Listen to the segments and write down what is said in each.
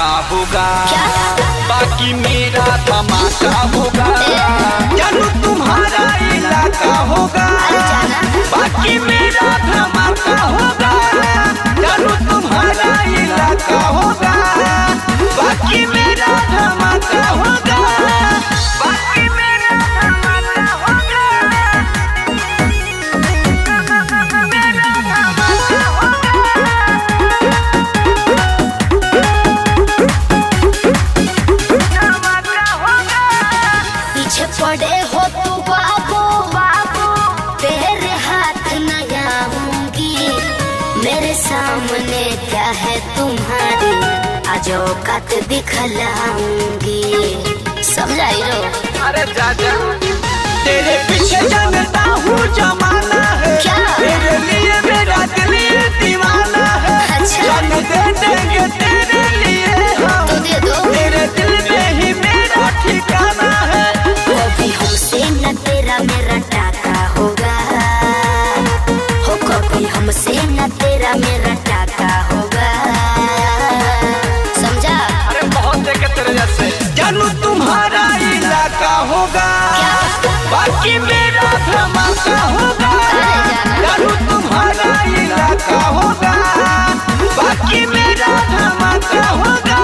इलाका होगा, बाकी मेरा धमाका होगा। जानू तुम्हारा इलाका होगा, बाकी मेरा धमाका होगा। जानू तुम्हारा इलाका होगा, बाकी मेरा धमाका होगा। बाकी मेरा धमाका होगा, मेरा धमाका होगा। पीछे पड़े हो तू बाबू, तेरे हाथ न आऊंगी। मेरे सामने क्या है तुम्हारी, आज औकात दिखलाऊंगी। समझाई रो? अरे जाजा तेरे पीछे जानता हूँ जमाना है, तेरे लिए मेरा दिल ये दीवाना है। जान दे देंगे तेरे लिए हम, तो दे दो। तेरे दिल में ही मेरा ठिकाना है। कभी हमसे न तेरा मेरा टाका होगा, हो कभी हमसे न तेरा मेरा टाका होगा। समझा? अरे बहुत देखे तेरे जैसे। जानू तुम्हारा इलाका होगा, बाकी मेरा धमाका होगा। जानू तुम्हारा इलाका होगा, बाकी मेरा धमाका होगा।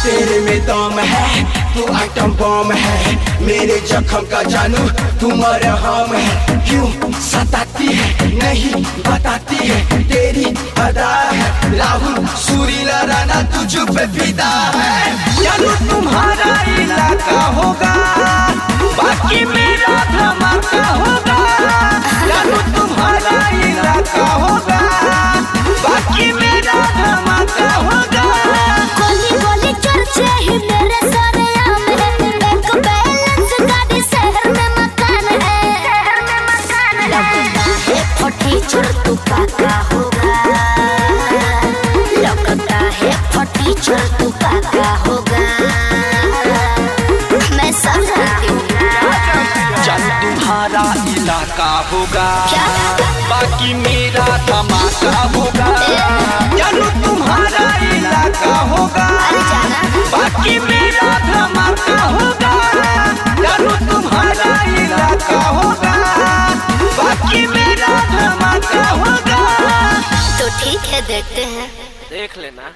तेरे में दम है, तू आइटम बम है। मेरे जख्म का जानू तू मरहम है। क्यों सताती है नहीं बताती है, तेरी अदा है। राहुल सुरीला राणा तुझ पे फिदा है। जानू तुम्हारा इलाका होगा, बाकी मेरा धमाका होगा। जानू तुम्हारा इलाका होगा, बाकी मेरा धमाका होगा। गोली गोली चर्चे ही मेरे सरेआम है। एक बैलेंस गाड़ी शहर में मकान है। लगता है फटी चोर तू पाका होगा, लगता है फटी चोर तू पाका होगा। मैं समझती हूँ। जान तुम्हारा इलाका होगा, बाकी मेरा धमाका होगा। जानू तुम्हारा इलाका होगा, बाकी मेरा धमाका होगा। जानू तुम्हारा इलाका होगा, बाकी मेरा धमाका होगा। तो ठीक है, देखते हैं। देख लेना।